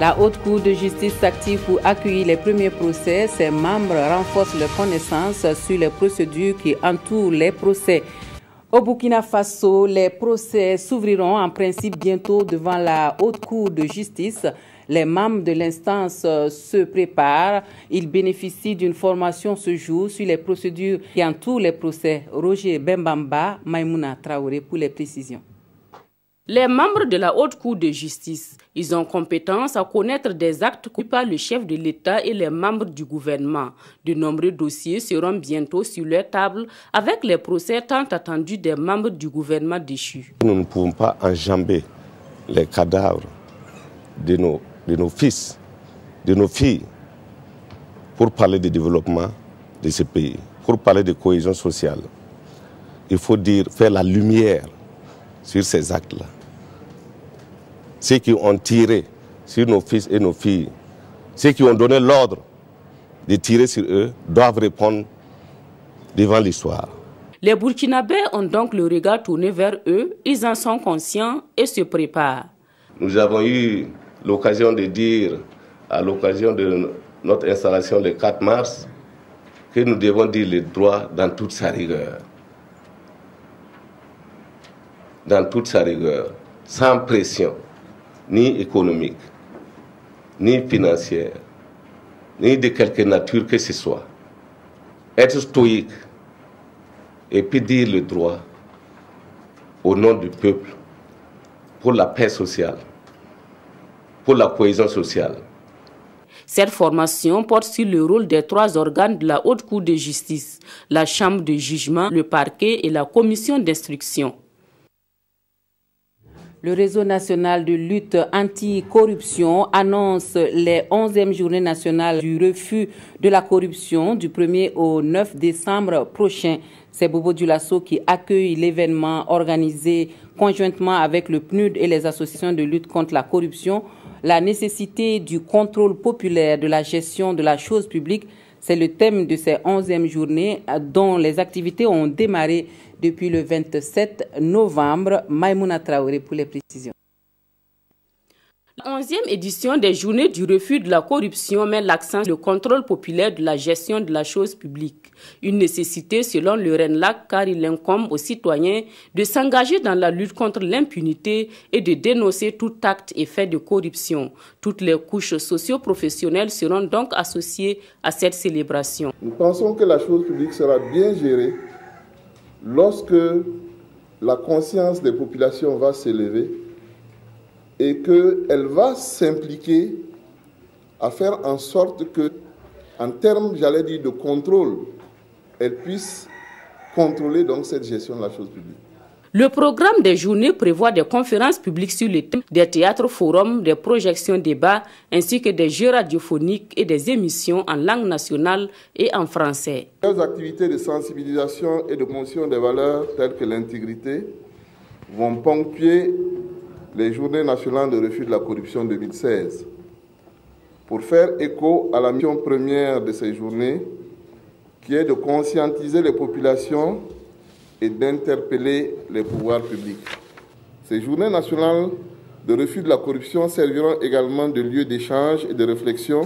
La Haute Cour de justice s'active pour accueillir les premiers procès. Ses membres renforcent leurs connaissances sur les procédures qui entourent les procès. Au Burkina Faso, les procès s'ouvriront en principe bientôt devant la Haute Cour de justice. Les membres de l'instance se préparent. Ils bénéficient d'une formation ce jour sur les procédures qui entourent les procès. Roger Bembamba, Maïmouna Traoré pour les précisions. Les membres de la Haute Cour de justice, ils ont compétence à connaître des actes commis par le chef de l'État et les membres du gouvernement. De nombreux dossiers seront bientôt sur leur table avec les procès tant attendus des membres du gouvernement déchu. Nous ne pouvons pas enjamber les cadavres de nos fils, de nos filles, pour parler de développement de ce pays, pour parler de cohésion sociale. Il faut faire la lumière sur ces actes-là. Ceux qui ont tiré sur nos fils et nos filles, ceux qui ont donné l'ordre de tirer sur eux, doivent répondre devant l'histoire. Les Burkinabés ont donc le regard tourné vers eux, ils en sont conscients et se préparent. Nous avons eu l'occasion de dire, à l'occasion de notre installation le 4 mars, que nous devons dire le droit dans toute sa rigueur. Dans toute sa rigueur, sans pression, ni économique, ni financière, ni de quelque nature que ce soit. Être stoïque et puis dire le droit au nom du peuple, pour la paix sociale, pour la cohésion sociale. Cette formation porte sur le rôle des 3 organes de la Haute Cour de justice, la Chambre de jugement, le parquet et la commission d'instruction. Le réseau national de lutte anti-corruption annonce les 11e journées nationales du refus de la corruption du 1er au 9 décembre prochain. C'est Bobo Dioulasso qui accueille l'événement organisé conjointement avec le PNUD et les associations de lutte contre la corruption. La nécessité du contrôle populaire de la gestion de la chose publique, c'est le thème de ces 11e journées dont les activités ont démarré depuis le 27 novembre. Maïmouna Traoré pour les précisions. La 11e édition des Journées du refus de la corruption met l'accent sur le contrôle populaire de la gestion de la chose publique. Une nécessité selon le RENLAC car il incombe aux citoyens de s'engager dans la lutte contre l'impunité et de dénoncer tout acte et fait de corruption. Toutes les couches socio-professionnelles seront donc associées à cette célébration. Nous pensons que la chose publique sera bien gérée lorsque la conscience des populations va s'élever et qu'elle va s'impliquer à faire en sorte que, en termes, j'allais dire, de contrôle, elle puisse contrôler donc cette gestion de la chose publique. Le programme des journées prévoit des conférences publiques sur les thèmes, des théâtres forums, des projections débats, ainsi que des jeux radiophoniques et des émissions en langue nationale et en français. Les activités de sensibilisation et de promotion des valeurs telles que l'intégrité vont ponctuer les journées nationales de refus de la corruption 2016. Pour faire écho à la mission première de ces journées, qui est de conscientiser les populations et d'interpeller les pouvoirs publics. Ces journées nationales de refus de la corruption serviront également de lieu d'échange et de réflexion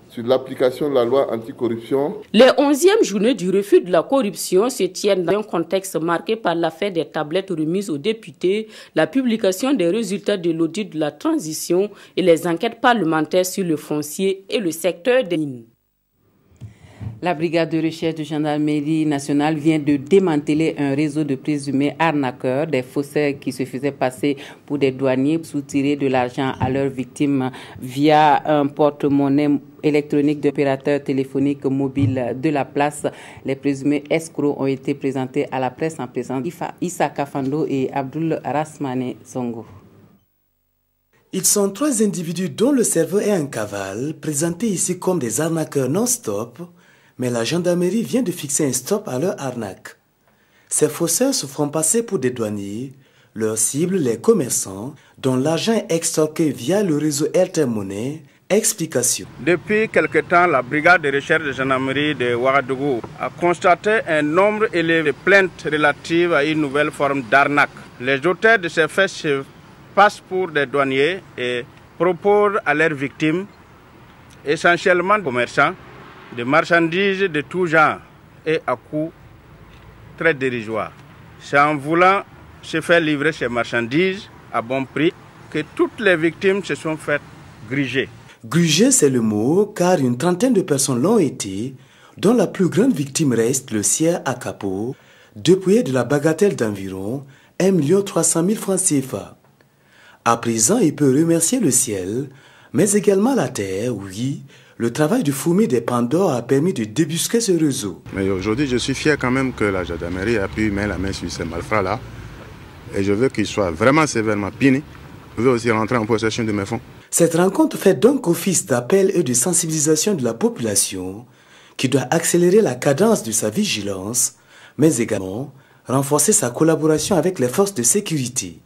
sur l'application de la loi anticorruption. Les 11e journées du refus de la corruption se tiennent dans un contexte marqué par l'affaire des tablettes remises aux députés, la publication des résultats de l'audit de la transition et les enquêtes parlementaires sur le foncier et le secteur des mines. La brigade de recherche de gendarmerie nationale vient de démanteler un réseau de présumés arnaqueurs, des faussaires qui se faisaient passer pour des douaniers pour soutirer de l'argent à leurs victimes via un porte-monnaie électronique d'opérateurs téléphoniques mobiles de la place. Les présumés escrocs ont été présentés à la presse en présence d'Issa Kafando et Abdul Rasmane Songo. Ils sont 3 individus dont le cerveau est en cavale, présentés ici comme des arnaqueurs non-stop, mais la gendarmerie vient de fixer un stop à leur arnaque. Ces faussaires se font passer pour des douaniers, leur cible les commerçants, dont l'argent est extorqué via le réseau Airtel Money. Explication. Depuis quelque temps, la brigade de recherche de gendarmerie de Ouagadougou a constaté un nombre élevé de plaintes relatives à une nouvelle forme d'arnaque. Les auteurs de ces faits se passent pour des douaniers et proposent à leurs victimes, essentiellement commerçants, des marchandises de tout genre et à coût très dérisoire. C'est en voulant se faire livrer ces marchandises à bon prix que toutes les victimes se sont faites gruger. Gruger, c'est le mot, car une trentaine de personnes l'ont été, dont la plus grande victime reste le sieur Akapo, dépouillé de la bagatelle d'environ 1 300 000 francs CFA. À présent, il peut remercier le ciel, mais également la terre, oui. Le travail du Fourmi des Pandores a permis de débusquer ce réseau. Mais aujourd'hui, je suis fier quand même que la gendarmerie a pu mettre la main sur ces malfrats-là. Et je veux qu'ils soient vraiment sévèrement punis. Je veux aussi rentrer en possession de mes fonds. Cette rencontre fait donc office d'appel et de sensibilisation de la population qui doit accélérer la cadence de sa vigilance, mais également renforcer sa collaboration avec les forces de sécurité.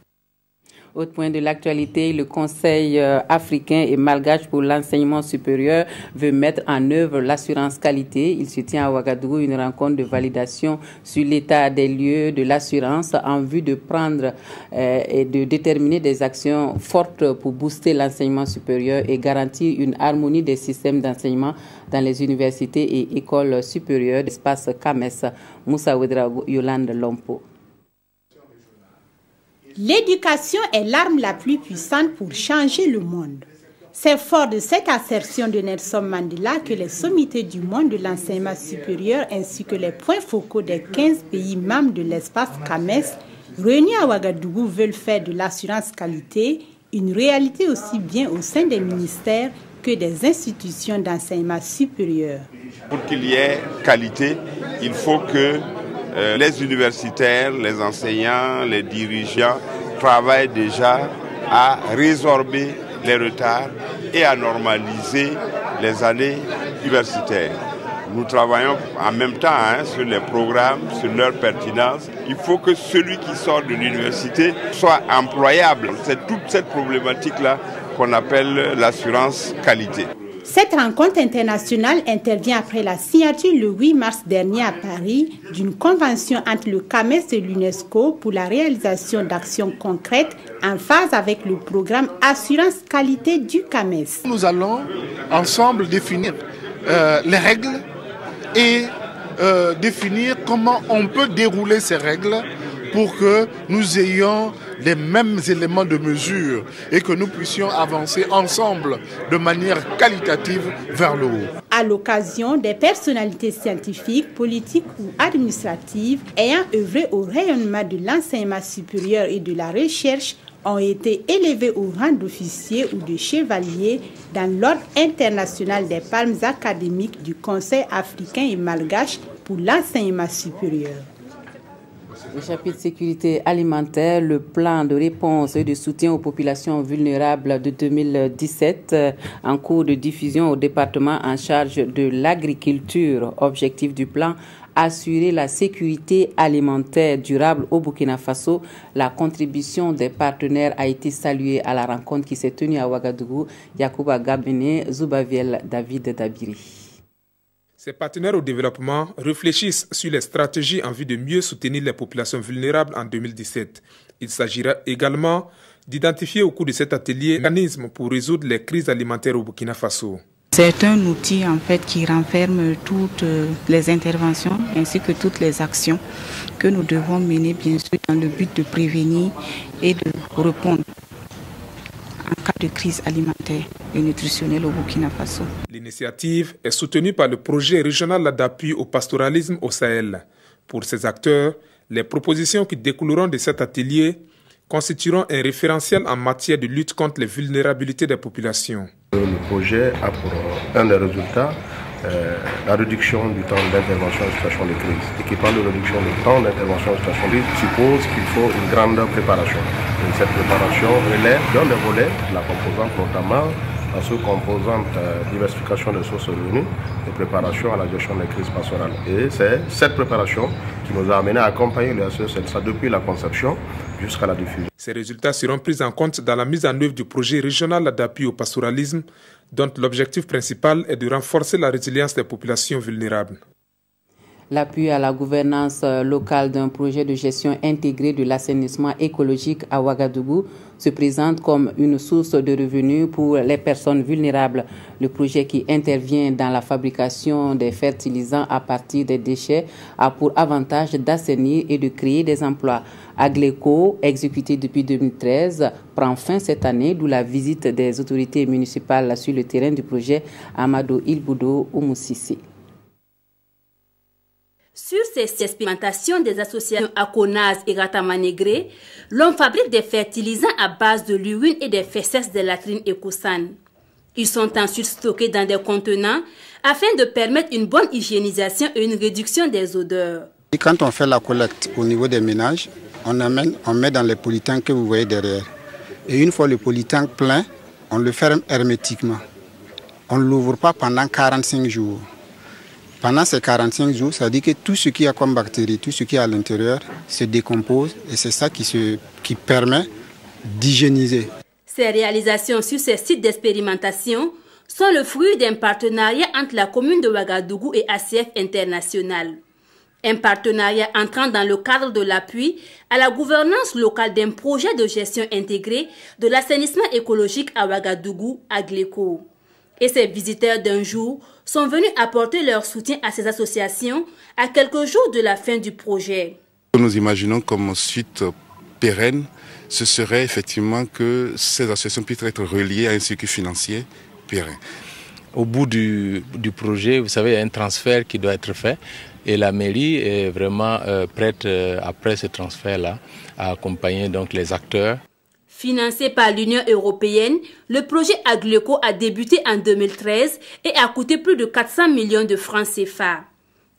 Autre point de l'actualité, le Conseil africain et malgache pour l'enseignement supérieur veut mettre en œuvre l'assurance qualité. Il se tient à Ouagadougou une rencontre de validation sur l'état des lieux de l'assurance en vue de prendre et de déterminer des actions fortes pour booster l'enseignement supérieur et garantir une harmonie des systèmes d'enseignement dans les universités et écoles supérieures d'espace CAMES. Moussa Ouedraogo, Yolande Lompo. L'éducation est l'arme la plus puissante pour changer le monde. C'est fort de cette assertion de Nelson Mandela que les sommités du monde de l'enseignement supérieur ainsi que les points focaux des 15 pays membres de l'espace CAMES réunis à Ouagadougou veulent faire de l'assurance qualité une réalité aussi bien au sein des ministères que des institutions d'enseignement supérieur. Pour qu'il y ait qualité, il faut que les universitaires, les enseignants, les dirigeants travaillent déjà à résorber les retards et à normaliser les années universitaires. Nous travaillons en même temps sur les programmes, sur leur pertinence. Il faut que celui qui sort de l'université soit employable. C'est toute cette problématique-là qu'on appelle l'assurance qualité. Cette rencontre internationale intervient après la signature le 8 mars dernier à Paris d'une convention entre le CAMES et l'UNESCO pour la réalisation d'actions concrètes en phase avec le programme Assurance Qualité du CAMES. Nous allons ensemble définir les règles et définir comment on peut dérouler ces règles pour que nous ayons les mêmes éléments de mesure et que nous puissions avancer ensemble de manière qualitative vers le haut. À l'occasion, des personnalités scientifiques, politiques ou administratives ayant œuvré au rayonnement de l'enseignement supérieur et de la recherche ont été élevés au rang d'officiers ou de chevaliers dans l'ordre international des palmes académiques du Conseil africain et malgache pour l'enseignement supérieur. Le chapitre sécurité alimentaire, le plan de réponse et de soutien aux populations vulnérables de 2017 en cours de diffusion au département en charge de l'agriculture. Objectif du plan, assurer la sécurité alimentaire durable au Burkina Faso. La contribution des partenaires a été saluée à la rencontre qui s'est tenue à Ouagadougou. Yacouba Gabene, Zoubaviel, David Dabiri. Ces partenaires au développement réfléchissent sur les stratégies en vue de mieux soutenir les populations vulnérables en 2017. Il s'agira également d'identifier au cours de cet atelier un mécanisme pour résoudre les crises alimentaires au Burkina Faso. C'est un outil en fait qui renferme toutes les interventions ainsi que toutes les actions que nous devons mener bien sûr dans le but de prévenir et de répondre en cas de crise alimentaire et nutritionnelle au Burkina Faso. L'initiative est soutenue par le projet régional d'appui au pastoralisme au Sahel. Pour ces acteurs, les propositions qui découleront de cet atelier constitueront un référentiel en matière de lutte contre les vulnérabilités des populations. Le projet a pour un des résultats la réduction du temps d'intervention en situation de crise. Et qui parle de réduction du temps d'intervention en situation de crise suppose qu'il faut une grande préparation. Et cette préparation relève d'un des volets de la composante, notamment la sous-composante diversification des sources de revenus et préparation à la gestion des crises pastorales. Et c'est cette préparation qui nous a amené à accompagner le SESLSA depuis la conception jusqu'à la diffusion. Ces résultats seront pris en compte dans la mise en œuvre du projet régional d'appui au pastoralisme, dont l'objectif principal est de renforcer la résilience des populations vulnérables. L'appui à la gouvernance locale d'un projet de gestion intégrée de l'assainissement écologique à Ouagadougou se présente comme une source de revenus pour les personnes vulnérables. Le projet, qui intervient dans la fabrication des fertilisants à partir des déchets, a pour avantage d'assainir et de créer des emplois. Agleco, exécuté depuis 2013, prend fin cette année, d'où la visite des autorités municipales sur le terrain du projet Amado Ilboudo ou Moussissi. Sur ces expérimentations des associations Akonaz et Ratamanegré, l'on fabrique des fertilisants à base de l'urine et des fesses de latrine Ecosan. Ils sont ensuite stockés dans des contenants afin de permettre une bonne hygiénisation et une réduction des odeurs. Et quand on fait la collecte au niveau des ménages, on met dans les polytanks que vous voyez derrière. Et une fois le polytank plein, on le ferme hermétiquement. On ne l'ouvre pas pendant 45 jours. Pendant ces 45 jours, ça dit que tout ce qu'il y a comme bactéries, tout ce qui est à l'intérieur se décompose et c'est ça qui permet d'hygiéniser. Ces réalisations sur ces sites d'expérimentation sont le fruit d'un partenariat entre la commune de Ouagadougou et ACF International. Un partenariat entrant dans le cadre de l'appui à la gouvernance locale d'un projet de gestion intégrée de l'assainissement écologique à Ouagadougou, Agleco. Et ces visiteurs d'un jour sont venus apporter leur soutien à ces associations à quelques jours de la fin du projet. Nous imaginons comme suite pérenne, ce serait effectivement que ces associations puissent être reliées à un circuit financier pérenne. Au bout du projet, vous savez, il y a un transfert qui doit être fait et la mairie est vraiment prête, après ce transfert-là, à accompagner donc les acteurs. Financé par l'Union européenne, le projet Agleco a débuté en 2013 et a coûté plus de 400 millions de francs CFA.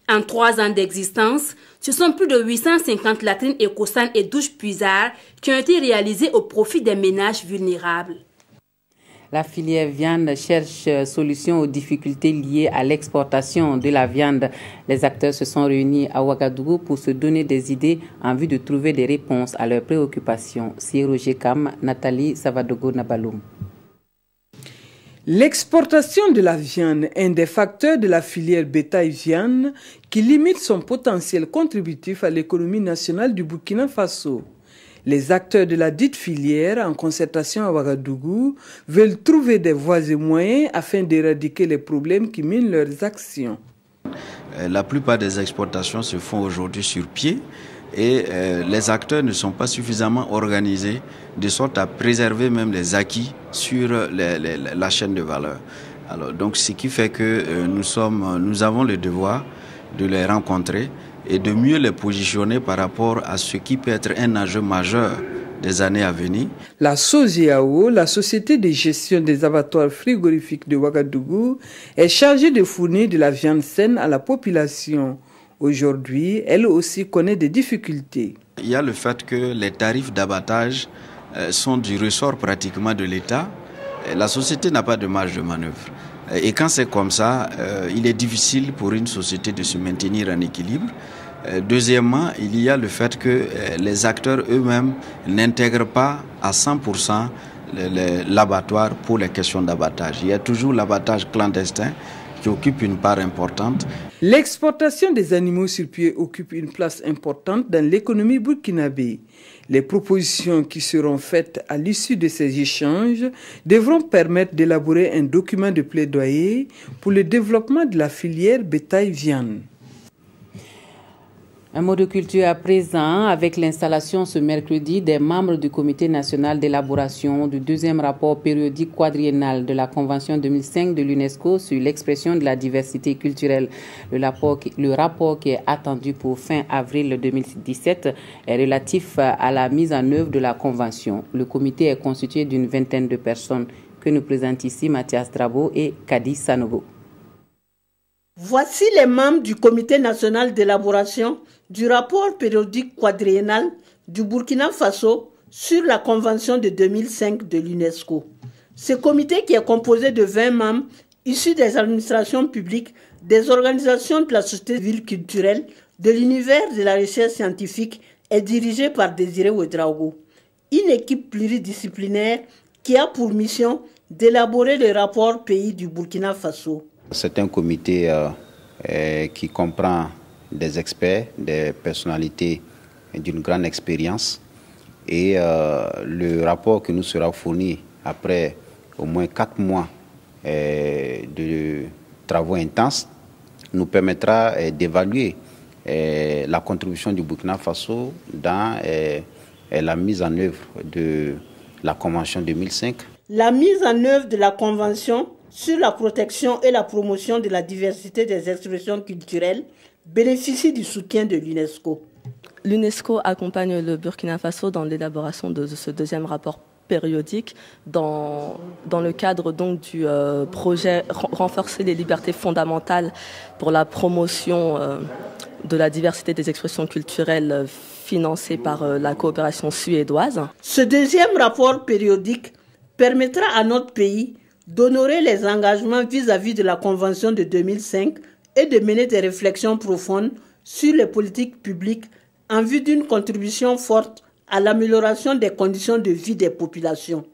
En 3 ans d'existence, ce sont plus de 850 latrines Ecosan et douches puisards qui ont été réalisées au profit des ménages vulnérables. La filière viande cherche solution aux difficultés liées à l'exportation de la viande. Les acteurs se sont réunis à Ouagadougou pour se donner des idées en vue de trouver des réponses à leurs préoccupations. Siro Jekam, Nathalie Savadogo Nabaloum. L'exportation de la viande est un des facteurs de la filière bétail-viande qui limite son potentiel contributif à l'économie nationale du Burkina Faso. Les acteurs de la dite filière, en concertation à Ouagadougou, veulent trouver des voies et moyens afin d'éradiquer les problèmes qui minent leurs actions. La plupart des exportations se font aujourd'hui sur pied et les acteurs ne sont pas suffisamment organisés de sorte à préserver même les acquis sur la chaîne de valeur. Alors, donc, ce qui fait que nous avons le devoir de les rencontrer et de mieux les positionner par rapport à ce qui peut être un enjeu majeur des années à venir. La SOGEAO, la société de gestion des abattoirs frigorifiques de Ouagadougou, est chargée de fournir de la viande saine à la population. Aujourd'hui, elle aussi connaît des difficultés. Il y a le fait que les tarifs d'abattage sont du ressort pratiquement de l'État. La société n'a pas de marge de manœuvre. Et quand c'est comme ça, il est difficile pour une société de se maintenir en équilibre. Deuxièmement, il y a le fait que les acteurs eux-mêmes n'intègrent pas à 100% l'abattoir pour les questions d'abattage. Il y a toujours l'abattage clandestin qui occupe une part importante. L'exportation des animaux sur pied occupe une place importante dans l'économie burkinabé. Les propositions qui seront faites à l'issue de ces échanges devront permettre d'élaborer un document de plaidoyer pour le développement de la filière bétail-viande. Un mot de culture à présent avec l'installation ce mercredi des membres du comité national d'élaboration du 2e rapport périodique quadriennal de la Convention 2005 de l'UNESCO sur l'expression de la diversité culturelle. Le rapport qui est attendu pour fin avril 2017 est relatif à la mise en œuvre de la Convention. Le comité est constitué d'une 20aine de personnes que nous présentent ici Mathias Drabo et Kadi Sanogo. Voici les membres du comité national d'élaboration du rapport périodique quadriennal du Burkina Faso sur la Convention de 2005 de l'UNESCO. Ce comité, qui est composé de 20 membres issus des administrations publiques, des organisations de la société civile culturelle, de l'univers de la recherche scientifique, est dirigé par Désiré Ouedraogo, une équipe pluridisciplinaire qui a pour mission d'élaborer le rapport pays du Burkina Faso. C'est un comité qui comprend des experts, des personnalités d'une grande expérience. Et le rapport qui nous sera fourni après au moins 4 mois de travaux intenses nous permettra d'évaluer la contribution du Burkina Faso dans la mise en œuvre de la Convention 2005. La mise en œuvre de la Convention sur la protection et la promotion de la diversité des expressions culturelles bénéficie du soutien de l'UNESCO. L'UNESCO accompagne le Burkina Faso dans l'élaboration de ce deuxième rapport périodique dans le cadre donc du projet Renforcer les libertés fondamentales pour la promotion de la diversité des expressions culturelles financé par la coopération suédoise. Ce deuxième rapport périodique permettra à notre pays d'honorer les engagements vis-à-vis de la Convention de 2005 et de mener des réflexions profondes sur les politiques publiques en vue d'une contribution forte à l'amélioration des conditions de vie des populations.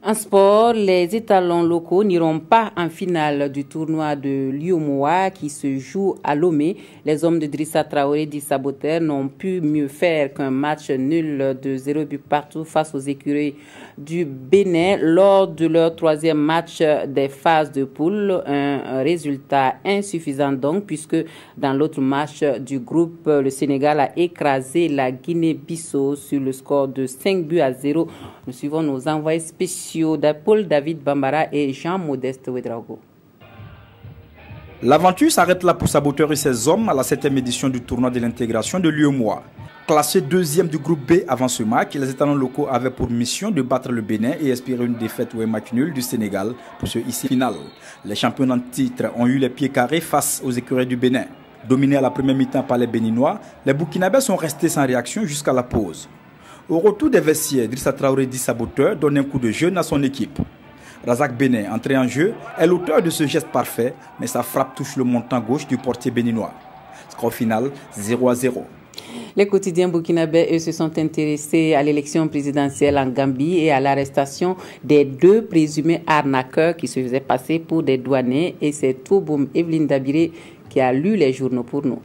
En sport, les étalons locaux n'iront pas en finale du tournoi de l'UEMOA qui se joue à Lomé. Les hommes de Drissa Traoré d'Issaboter n'ont pu mieux faire qu'un match nul de 0 but partout face aux écuries du Bénin lors de leur 3e match des phases de poule. Un résultat insuffisant donc puisque dans l'autre match du groupe, le Sénégal a écrasé la Guinée-Bissau sur le score de 5 buts à 0. Nous suivons nos envoyés spéciaux Paul David Bambara et Jean-Modeste Ouedraogo. L'aventure s'arrête là pour Saboteur et ses hommes à la 7e édition du tournoi de l'intégration de l'UEMOA. Classé 2e du groupe B avant ce match, les étalons locaux avaient pour mission de battre le Bénin et espérer une défaite ou un match nul du Sénégal pour ce ici final. Les champions en titre ont eu les pieds carrés face aux écuries du Bénin. Dominés à la première mi-temps par les Béninois, les Burkinabés sont restés sans réaction jusqu'à la pause. Au retour des vestiaires, Drissa Traoré d'Issaboter donne un coup de jeune à son équipe. Razak Bené, entré en jeu, est l'auteur de ce geste parfait, mais sa frappe touche le montant gauche du portier béninois. Score final 0-0. Les quotidiens burkinabés, eux, se sont intéressés à l'élection présidentielle en Gambie et à l'arrestation des 2 présumés arnaqueurs qui se faisaient passer pour des douaniers. Et c'est Touboum Evelyne Dabiré qui a lu les journaux pour nous.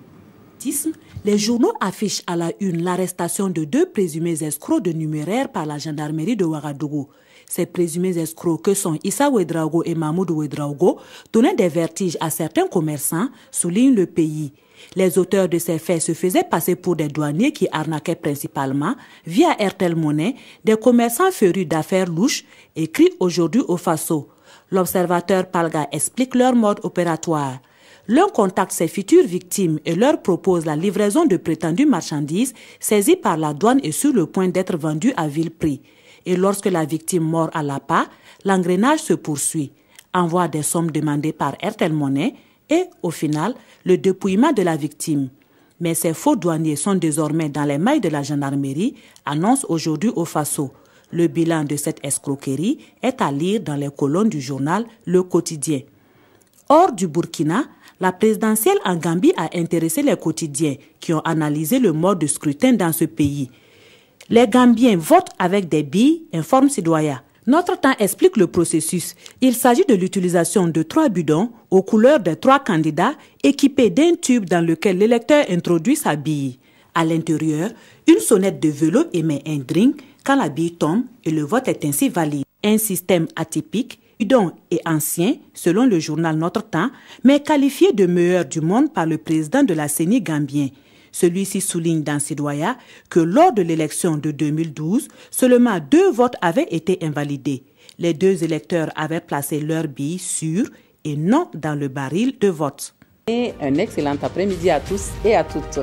Les journaux affichent à la une l'arrestation de 2 présumés escrocs de numéraire par la gendarmerie de Ouagadougou. Ces présumés escrocs que sont Issa Ouedraogo et Mahmoud Ouedraogo donnaient des vertiges à certains commerçants, souligne Le Pays. Les auteurs de ces faits se faisaient passer pour des douaniers qui arnaquaient principalement, via Airtel Money, des commerçants férus d'affaires louches, écrit aujourd'hui au Faso. L'observateur Palga explique leur mode opératoire. L'un contacte ses futures victimes et leur propose la livraison de prétendues marchandises saisies par la douane et sur le point d'être vendues à vil prix. Et lorsque la victime mord à l'appât, l'engrenage se poursuit, envoie des sommes demandées par Airtel Money et, au final, le dépouillement de la victime. Mais ces faux douaniers sont désormais dans les mailles de la gendarmerie, annonce aujourd'hui au Faso. Le bilan de cette escroquerie est à lire dans les colonnes du journal Le Quotidien. Hors du Burkina, la présidentielle en Gambie a intéressé les quotidiens qui ont analysé le mode de scrutin dans ce pays. Les Gambiens votent avec des billes, informe Citoyen. Notre temps explique le processus. Il s'agit de l'utilisation de 3 bidons aux couleurs des 3 candidats équipés d'un tube dans lequel l'électeur introduit sa bille. À l'intérieur, une sonnette de vélo émet un drink quand la bille tombe et le vote est ainsi valide. Un système atypique, bidon et ancien, selon le journal Notre Temps, mais qualifié de meilleur du monde par le président de la CENI gambien. Celui-ci souligne dans Citoyen que lors de l'élection de 2012, seulement 2 votes avaient été invalidés. Les 2 électeurs avaient placé leurs billes sur et non dans le baril de vote. Et un excellent après-midi à tous et à toutes.